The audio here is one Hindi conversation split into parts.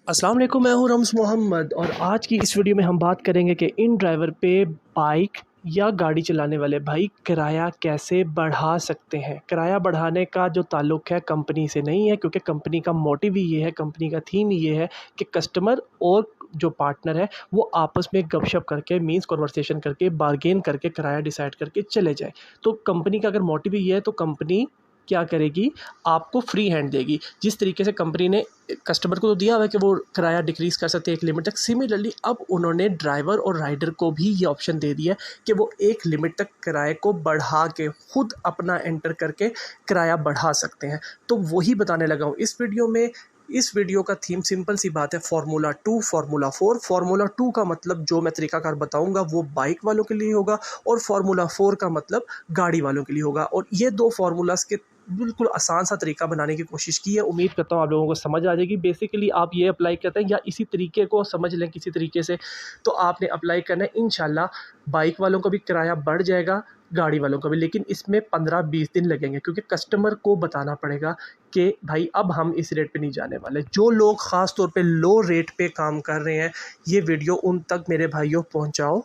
अस्सलाम वालेकुम, मैं हूँ रम्ज़ मोहम्मद और आज की इस वीडियो में हम बात करेंगे कि इन ड्राइवर पे बाइक या गाड़ी चलाने वाले भाई किराया कैसे बढ़ा सकते हैं। किराया बढ़ाने का जो ताल्लुक़ है कंपनी से नहीं है, क्योंकि कंपनी का मोटिव ही ये है, कंपनी का थीम ही ये है कि कस्टमर और जो पार्टनर है वो आपस में गपशप करके मीन्स कन्वर्सेशन करके बार्गेन करके किराया डिसाइड करके चले जाए। तो कंपनी का अगर मोटिव ही ये है तो कंपनी क्या करेगी, आपको फ्री हैंड देगी। जिस तरीके से कंपनी ने कस्टमर को तो दिया हुआ है कि वो किराया डिक्रीज़ कर सकते हैं एक लिमिट तक, सिमिलरली अब उन्होंने ड्राइवर और राइडर को भी ये ऑप्शन दे दिया है कि वो एक लिमिट तक किराए को बढ़ा के खुद अपना एंटर करके किराया बढ़ा सकते हैं। तो वही बताने लगा हूँ इस वीडियो में। इस वीडियो का थीम सिंपल सी बात है, फार्मूला 2 फार्मूला 4। फार्मूला 2 का मतलब जो मैं तरीकाकार बताऊंगा वो बाइक वालों के लिए होगा और फार्मूला 4 का मतलब गाड़ी वालों के लिए होगा। और ये दो फार्मूलाज के बिल्कुल आसान सा तरीका बनाने की कोशिश की है। उम्मीद करता हूँ आप लोगों को समझ आ जाएगी। बेसिकली आप ये अप्लाई करते हैं या इसी तरीके को समझ लें किसी तरीके से, तो आपने अप्लाई करना है। इंशाल्लाह बाइक वालों का भी किराया बढ़ जाएगा, गाड़ी वालों का भी, लेकिन इसमें 15-20 दिन लगेंगे, क्योंकि कस्टमर को बताना पड़ेगा कि भाई अब हम इस रेट पे नहीं जाने वाले। जो लोग ख़ास तौर पे लो रेट पे काम कर रहे हैं, ये वीडियो उन तक मेरे भाइयों पहुंचाओ,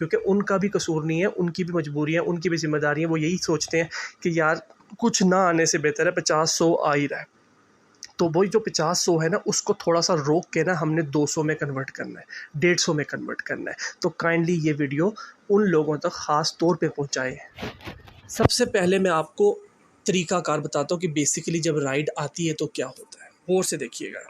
क्योंकि उनका भी कसूर नहीं है, उनकी भी मजबूरी है, उनकी भी जिम्मेदारी है। वो यही सोचते हैं कि यार कुछ ना आने से बेहतर है 50-100 आ ही रहा है। तो वही जो 50-100 है ना, उसको थोड़ा सा रोक के ना हमने 200 में कन्वर्ट करना है, 150 में कन्वर्ट करना है। तो काइंडली ये वीडियो उन लोगों तक ख़ास तौर पे पहुंचाएं। सबसे पहले मैं आपको तरीकाकार बताता हूँ कि बेसिकली जब राइड आती है तो क्या होता है। गौर से देखिएगा।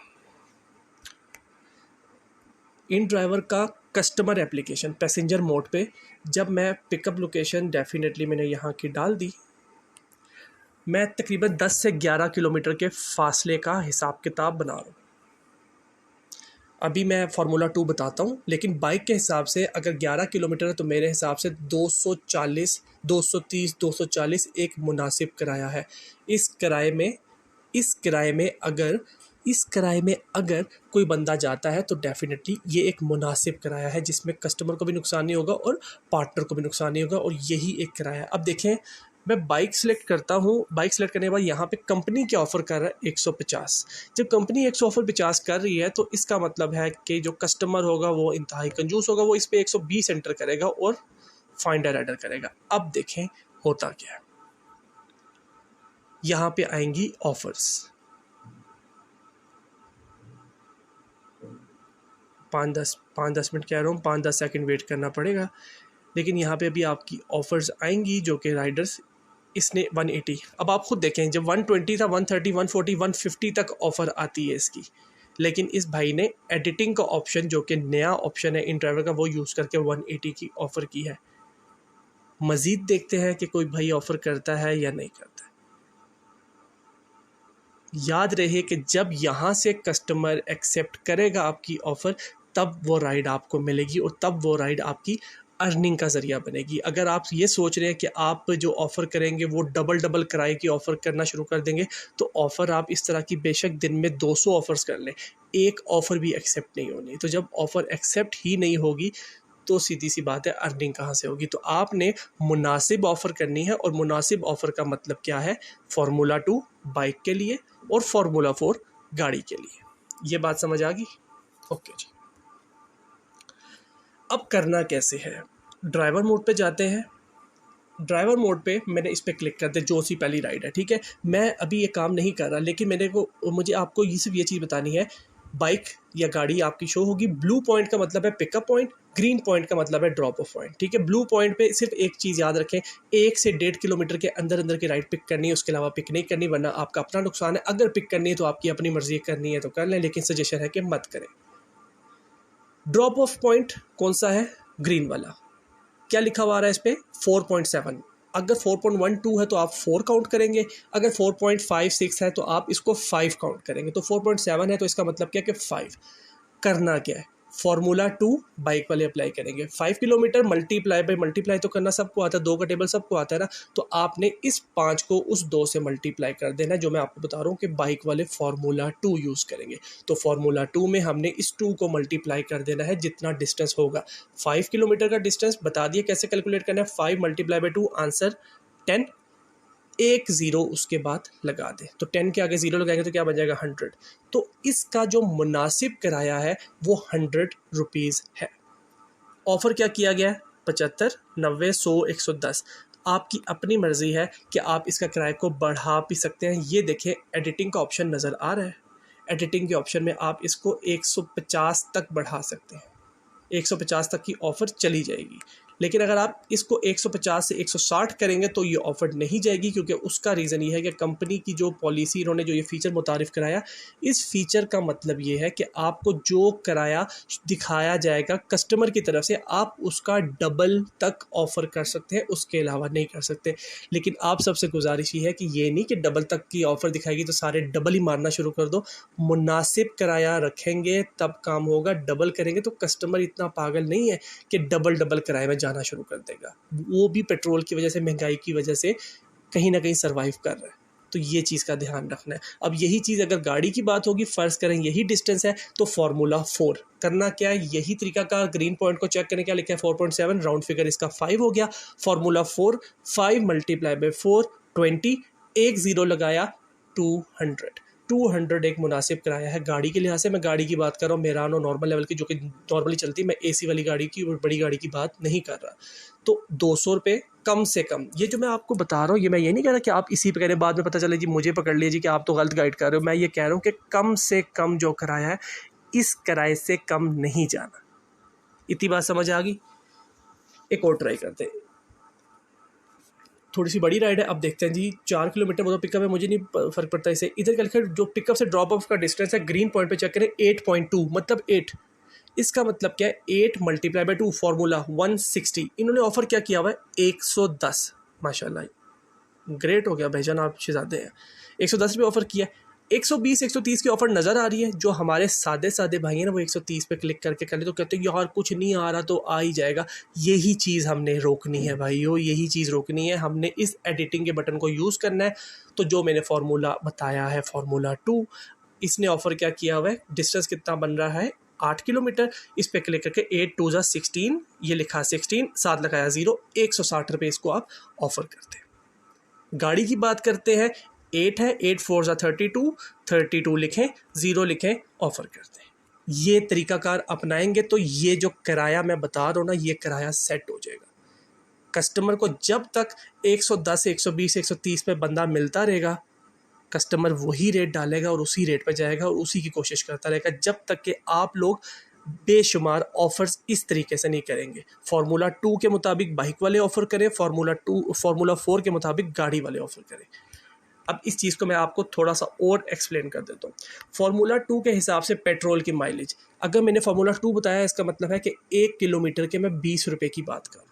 इन ड्राइवर का कस्टमर एप्लीकेशन पैसेंजर मोड पे जब मैं पिकअप लोकेशन डेफिनेटली मैंने यहाँ की डाल दी, मैं तकरीबन 10 से 11 किलोमीटर के फासले का हिसाब किताब बना रहा हूँ। अभी मैं फार्मूला 2 बताता हूँ, लेकिन बाइक के हिसाब से अगर 11 किलोमीटर है तो मेरे हिसाब से 240, 230, 240 एक मुनासिब किराया है। इस किराए में अगर कोई बंदा जाता है तो डेफिनेटली ये एक मुनासिब किराया है, जिसमें कस्टमर को भी नुकसान नहीं होगा और पार्टनर को भी नुकसान नहीं होगा, और यही एक किराया है। अब देखें, मैं बाइक सेलेक्ट करता हूँ। बाइक सेलेक्ट करने के बाद यहाँ पे कंपनी क्या ऑफ़र कर रहा है, 150। जब कंपनी 150 कर रही है तो इसका मतलब है कि जो कस्टमर होगा वो इंतहाई कंजूस होगा, वो इस पे 120 एंटर करेगा और फाइंड राइडर करेगा। अब देखें होता क्या है, यहाँ पे आएंगी ऑफर्स। 5-10 मिनट कह रहा हूँ, 5-10 सेकंड वेट करना पड़ेगा, लेकिन यहाँ पे अभी आपकी ऑफर्स आएंगी जो कि राइडर्स, इसने 180। अब आप खुद देखें, जब 120 था, 130, 140, 150 तक ऑफ़र आती है इसकी, लेकिन इस भाई ने एडिटिंग का ऑप्शन जो कि नया ऑप्शन है इन ड्राइवर का, वो यूज़ करके 180 की ऑफ़र की है। मज़ीद देखते हैं कि कोई भाई ऑफ़र करता है या नहीं करता है। याद रहे कि जब यहाँ से कस्टमर एक्सेप्ट करेगा आपकी ऑफ़र, तब वो राइड आपको मिलेगी और तब वो राइड आपकी अर्निंग का ज़रिया बनेगी। अगर आप ये सोच रहे हैं कि आप जो ऑफ़र करेंगे वो डबल किराए की ऑफ़र करना शुरू कर देंगे, तो ऑफ़र आप इस तरह की बेशक दिन में 200 ऑफ़र्स कर लें, एक ऑफ़र भी एक्सेप्ट नहीं होनी। तो जब ऑफ़र एक्सेप्ट ही नहीं होगी तो सीधी सी बात है, अर्निंग कहाँ से होगी। तो आपने मुनासिब ऑफ़र करनी है, और मुनासिब ऑफ़र का मतलब क्या है, फार्मूला 2 बाइक के लिए और फार्मूला 4 गाड़ी के लिए। ये बात समझ आ गई? ओके जी। अब करना कैसे है, ड्राइवर मोड पे जाते हैं। ड्राइवर मोड पे मैंने इस पर क्लिक कर दिया, जो सी पहली राइड है, ठीक है। मैं अभी ये काम नहीं कर रहा, लेकिन मुझे आपको ये सिर्फ ये चीज़ बतानी है। बाइक या गाड़ी आपकी शो होगी। ब्लू पॉइंट का मतलब है पिकअप पॉइंट, ग्रीन पॉइंट का मतलब है ड्रॉप ऑफ पॉइंट, ठीक है। ब्लू पॉइंट पे सिर्फ एक चीज़ याद रखें, 1 से 1.5 किलोमीटर के अंदर की राइड पिक करनी है, उसके अलावा पिक नहीं करनी, वरना आपका अपना नुकसान है। अगर पिक करनी है तो आपकी अपनी मर्जी करनी है तो कर लें, लेकिन सजेशन है कि मत करें। ड्रॉप ऑफ पॉइंट कौन सा है, ग्रीन वाला। क्या लिखा हुआ आ रहा है इस पर, 4.7। अगर 4.12 है तो आप 4 काउंट करेंगे, अगर 4.56 है तो आप इसको 5 काउंट करेंगे। तो 4.7 है तो इसका मतलब क्या है कि 5। करना क्या है, फार्मूला 2 बाइक वाले अप्लाई करेंगे। 5 किलोमीटर मल्टीप्लाई तो करना सबको आता है, 2 का टेबल सबको आता है ना। तो आपने इस 5 को उस 2 से मल्टीप्लाई कर देना, जो मैं आपको बता रहा हूँ कि बाइक वाले फार्मूला 2 यूज़ करेंगे। तो फार्मूला 2 में हमने इस 2 को मल्टीप्लाई कर देना है जितना डिस्टेंस होगा। 5 किलोमीटर का डिस्टेंस बता दिए कैसे कैलकुलेट करना है, 5 × 2 आंसर 10। एक ज़ीरो उसके बाद लगा दें, तो 10 के आगे ज़ीरो लगाएंगे तो क्या बन जाएगा 100। तो इसका जो मुनासिब किराया है वो 100 रुपीज़ है। ऑफ़र क्या किया गया है, 75, 90, 100, 110। आपकी अपनी मर्ज़ी है कि आप इसका किराए को बढ़ा भी सकते हैं। ये देखें एडिटिंग का ऑप्शन नज़र आ रहा है, एडिटिंग के ऑप्शन में आप इसको 150 तक बढ़ा सकते हैं, 150 तक की ऑफ़र चली जाएगी। लेकिन अगर आप इसको 150 से 160 करेंगे तो ये ऑफ़र नहीं जाएगी, क्योंकि उसका रीज़न ये है कि कंपनी की जो पॉलिसी, इन्होंने जो ये फ़ीचर मुतारिफ़ कराया, इस फ़ीचर का मतलब ये है कि आपको जो किराया दिखाया जाएगा कस्टमर की तरफ से, आप उसका डबल तक ऑफ़र कर सकते हैं, उसके अलावा नहीं कर सकते। लेकिन आप सबसे गुजारिश ये है कि ये नहीं कि डबल तक की ऑफ़र दिखाएगी तो सारे डबल ही मारना शुरू कर दो। मुनासिब किराया रखेंगे तब काम होगा। डबल करेंगे तो कस्टमर इतना पागल नहीं है कि डबल किराए में जाना शुरू कर देगा। वो भी पेट्रोल की वजह से, महंगाई की वजह से कहीं ना कहीं सर्वाइव कर रहा है। तो ये चीज़ का ध्यान रखना है। अब यही चीज़ अगर गाड़ी की बात होगी, फ़र्ज़ करें यही डिस्टेंस है, तो फार्मूला 4 करना क्या है, यही तरीकाकार ग्रीन पॉइंट को चेक करें, क्या लिखा है 4.7, राउंड फिगर इसका 5 हो गया। फार्मूला 4, 5 मल्टीप्लाई बाई 4, 20, एक ज़ीरो लगाया, 200 एक मुनासिब किराया है गाड़ी के लिहाज से। मैं गाड़ी की बात कर रहा हूँ मेरानो नॉर्मल लेवल की, जो कि नॉर्मली चलती है। मैं एसी वाली गाड़ी की और बड़ी गाड़ी की बात नहीं कर रहा। तो 200 रुपये कम से कम, ये जो मैं आपको बता रहा हूँ, ये मैं ये नहीं कह रहा कि आप इसी पे करें, बाद में पता चले जी मुझे पकड़ लीजिए कि आप तो गलत गाइड कर रहे हो। मैं ये कह रहा हूँ कि कम से कम जो किराया है, इस किराए से कम नहीं जाना। इतनी बात समझ आ गई? एक और ट्राई करते हैं, थोड़ी सी बड़ी राइड है। अब देखते हैं जी, 4 किलोमीटर वो तो पिकअप है, मुझे नहीं फ़र्क पड़ता इसे। इधर कैलकुलेट जो पिकअप से ड्रॉप ऑफ का डिस्टेंस है, ग्रीन पॉइंट पे चेक करें, 8.2 मतलब 8। इसका मतलब क्या है, 8 मल्टीप्लाई बाई 2, फार्मूला 160। इन्होंने ऑफ़र क्या किया हुआ है, 110। माशाल्लाह ग्रेट हो गया भाईजान, आप शहजादे हैं। 110 रुपये ऑफ़र किया है। 120 130 की ऑफ़र नज़र आ रही है। जो हमारे सादे भाई हैं ना, वो 130 पे क्लिक करके कर ले तो कहते हैं यार कुछ नहीं आ रहा, तो आ ही जाएगा। यही चीज़ हमने रोकनी है भाइयों, यही चीज़ रोकनी है। हमने इस एडिटिंग के बटन को यूज़ करना है। तो जो मैंने फार्मूला बताया है, फार्मूला 2, इसने ऑफ़र क्या किया हुआ है, डिस्टेंस कितना बन रहा है, 8 किलोमीटर। इस पर क्लिक करके 8 2 16, ये लिखा 16, साथ लगाया 0, 160 रुपये इसको आप ऑफ़र करते हैं। गाड़ी की बात करते हैं, 8 है, 8 4 32, 32 लिखें, 0 लिखें, ऑफ़र करते हैं। ये तरीकाकार अपनाएंगे तो ये जो किराया मैं बता रहा हूँ ना, ये किराया सेट हो जाएगा। कस्टमर को जब तक 110 120 130 पे बंदा मिलता रहेगा, कस्टमर वही रेट डालेगा और उसी रेट पे जाएगा और उसी की कोशिश करता रहेगा, जब तक कि आप लोग बेशुमार ऑफ़र्स इस तरीके से नहीं करेंगे। फार्मूला 2 के मुताबिक बाइक वाले ऑफ़र करें, फार्मूला 4 के मुताबिक गाड़ी वाले ऑफ़र करें। अब इस चीज़ को मैं आपको थोड़ा सा और एक्सप्लेन कर देता हूँ। फार्मूला 2 के हिसाब से पेट्रोल की माइलेज, अगर मैंने फार्मूला 2 बताया, इसका मतलब है कि 1 किलोमीटर के मैं 20 रुपये की बात करूँ,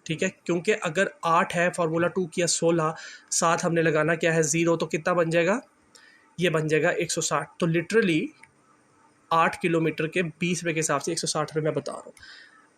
ठीक है। क्योंकि अगर 8 है फार्मूला 2 की, या 16, साथ हमने लगाना क्या है 0, तो कितना बन जाएगा, ये बन जाएगा 160। तो लिटरली 8 किलोमीटर के 20 रुपये के हिसाब से 160 रुपये मैं बता रहा हूँ।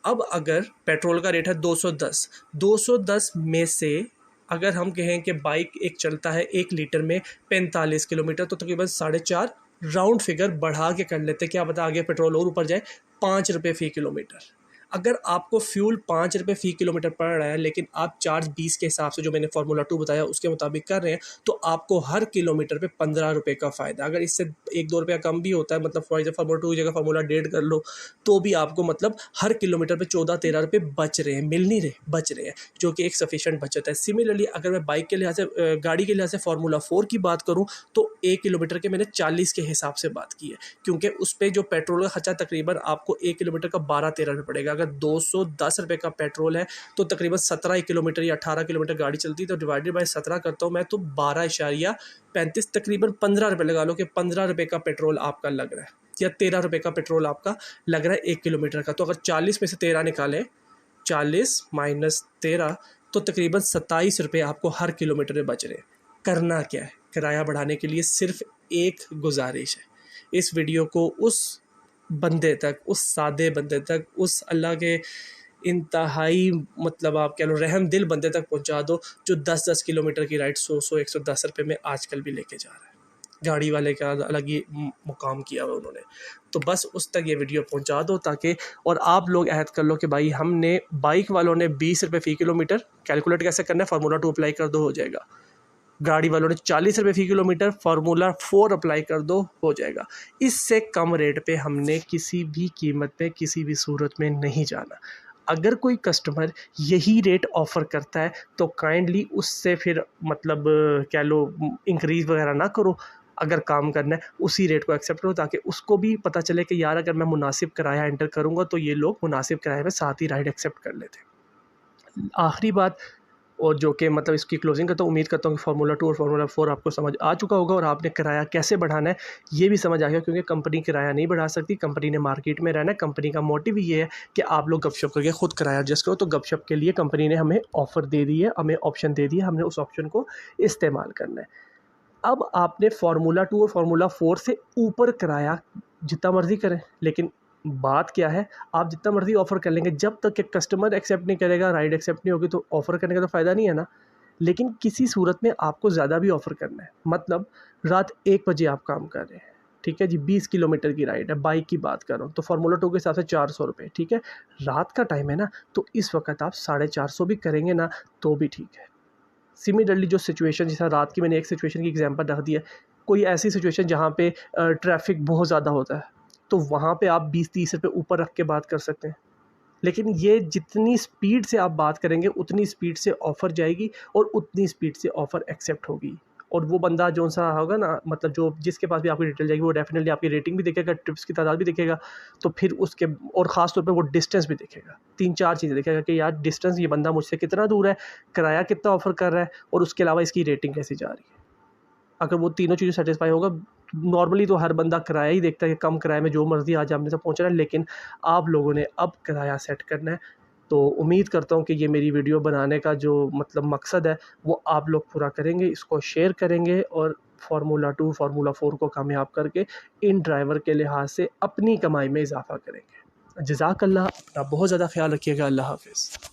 अब अगर पेट्रोल का रेट है 210 में से अगर हम कहें कि बाइक एक चलता है 1 लीटर में 45 किलोमीटर, तो तकरीबन 4.5 राउंड फिगर बढ़ा के कर लेते, क्या पता आगे पेट्रोल और ऊपर जाए, 5 रुपये फ़ी किलोमीटर। अगर आपको फ्यूल 5 रुपये फ़ी किलोमीटर पड़ रहा है, लेकिन आप चार्ज 20 के हिसाब से जो मैंने फार्मूला 2 बताया उसके मुताबिक कर रहे हैं, तो आपको हर किलोमीटर पे 15 रुपये का फ़ायदा। अगर इससे 1-2 रुपया कम भी होता है, मतलब फार्मूला 2 की जगह फार्मूला 1.5 कर लो, तो भी आपको मतलब हर किलोमीटर पे 14-13 रुपये बच रहे हैं, मिल नहीं रहे, बच रहे हैं, जो कि एक सफिशेंट बचत है। सिमिलरली अगर मैं बाइक के लिहाज से, गाड़ी के लिहाज से फार्मूला 4 की बात करूँ, तो 1 किलोमीटर के मैंने 40 के हिसाब से बात की है, क्योंकि उस पर जो पेट्रोल का खर्चा तकरीबन आपको 1 किलोमीटर का 12-13 रुपये पड़ेगा। अगर 210 रुपये का पेट्रोल है तो तकरीबन 17 किलोमीटर या 18 किलोमीटर गाड़ी चलती है, तो डिवाइडेड बाय 17 करता हूँ मैं, तो 12.35, तकरीबन 15 रुपये लगा लो कि 15 रुपये का पेट्रोल आपका लग रहा है, या 13 रुपये का पेट्रोल आपका लग रहा है 1 किलोमीटर का। तो अगर 40 में से 13 निकालें, 40 माइनस 13, तो तकरीबन 27 रुपये आपको हर किलोमीटर में बच रहे हैं। करना क्या है, किराया बढ़ाने के लिए सिर्फ एक गुजारिश है, इस वीडियो को उस बंदे तक, उस सादे बंदे तक, उस अल्लाह के इंतहाई मतलब आप कह लो रहम दिल बंदे तक पहुंचा दो, जो 10-10 किलोमीटर की राइड 100 110 रुपये में आजकल भी लेके जा रहा है। गाड़ी वाले का अलग ही मुकाम किया हुआ उन्होंने, तो बस उस तक ये वीडियो पहुंचा दो, ताकि और आप लोग अहद कर लो कि भाई हमने, बाइक वालों ने 20 रुपये फ़ी किलोमीटर, कैलकुलेट कैसे करना है, फार्मूला 2 अप्लाई कर दो, हो जाएगा। गाड़ी वालों ने 40 रुपये फ़ी किलोमीटर फार्मूला 4 अप्लाई कर दो, हो जाएगा। इससे कम रेट पे हमने किसी भी कीमत पे किसी भी सूरत में नहीं जाना। अगर कोई कस्टमर यही रेट ऑफ़र करता है तो काइंडली उससे फिर मतलब कह लो इंक्रीज़ वगैरह ना करो। अगर काम करना है उसी रेट को एक्सेप्ट करो, ताकि उसको भी पता चले कि यार अगर मैं मुनासिब किराया एंटर करूँगा तो ये लोग मुनासिब किराए में साथ ही राइड एक्सेप्ट कर लेते हैं। आखिरी बात, और जो कि मतलब इसकी क्लोजिंग करता हूँ, उम्मीद करता हूँ कि फार्मूला 2 और फार्मूला 4 आपको समझ आ चुका होगा और आपने किराया कैसे बढ़ाना है ये भी समझ आ गया, क्योंकि कंपनी किराया नहीं बढ़ा सकती, कंपनी ने मार्केट में रहना है। कंपनी का मोटिव ये है कि आप लोग गपशप करके खुद किराया एडजस्ट करो, तो गपशप के लिए कंपनी ने हमें ऑफ़र दे दी है, हमें ऑप्शन दे दिया, हमने उस ऑप्शन को इस्तेमाल करना है। अब आपने फार्मूला 2 और फार्मूला 4 से ऊपर किराया जितना मर्ज़ी करें, लेकिन बात क्या है, आप जितना मर्ज़ी ऑफ़र कर लेंगे, जब तक कि कस्टमर एक्सेप्ट नहीं करेगा, राइड एक्सेप्ट नहीं होगी, तो ऑफ़र करने का तो फ़ायदा नहीं है ना। लेकिन किसी सूरत में आपको ज़्यादा भी ऑफ़र करना है, मतलब रात 1 बजे आप काम कर रहे हैं, ठीक है जी, 20 किलोमीटर की राइड है, बाइक की बात कर रहा हूँ, तो फार्मूला 2 के हिसाब से 400 रुपये, ठीक है। रात का टाइम है ना, तो इस वक्त आप 450 भी करेंगे ना तो भी ठीक है। सिमिलरली जो सिचुएशन, जैसा रात की मैंने एक सिचुएशन की एग्जांपल रख दी है, कोई ऐसी सिचुएशन जहाँ पे ट्रैफिक बहुत ज़्यादा होता है, तो वहाँ पे आप 20-30 रुपये ऊपर रख के बात कर सकते हैं। लेकिन ये जितनी स्पीड से आप बात करेंगे उतनी स्पीड से ऑफ़र जाएगी और उतनी स्पीड से ऑफ़र एक्सेप्ट होगी। और वो बंदा जो सा होगा ना, मतलब जो जिसके पास भी आपकी डिटेल जाएगी, वो डेफिनेटली आपकी रेटिंग भी देखेगा, ट्रिप्स की तादाद भी देखेगा, तो फिर उसके और ख़ास तौर पे वो डिस्टेंस भी देखेगा। 3-4 चीज़ें देखेगा कि यार डिस्टेंस, ये बंदा मुझसे कितना दूर है, किराया कितना ऑफ़र कर रहा है, और उसके अलावा इसकी रेटिंग कैसी जा रही है। अगर वो तीनों चीज़ें सेटिस्फाई होगा, नॉर्मली तो हर बंदा किराया ही देखता है कि कम किराए में जो मर्ज़ी आज हमने तक पहुँचना है, लेकिन आप लोगों ने अब किराया सेट करना है। तो उम्मीद करता हूँ कि ये मेरी वीडियो बनाने का जो मतलब मकसद है वो आप लोग पूरा करेंगे, इसको शेयर करेंगे और फार्मूला 2, फार्मूला 4 को कामयाब करके इन ड्राइवर के लिहाज से अपनी कमाई में इजाफ़ा करेंगे। जज़ाकल्लाह, अपना बहुत ज़्यादा ख़्याल रखिएगा। अल्लाह हाफ़िज़।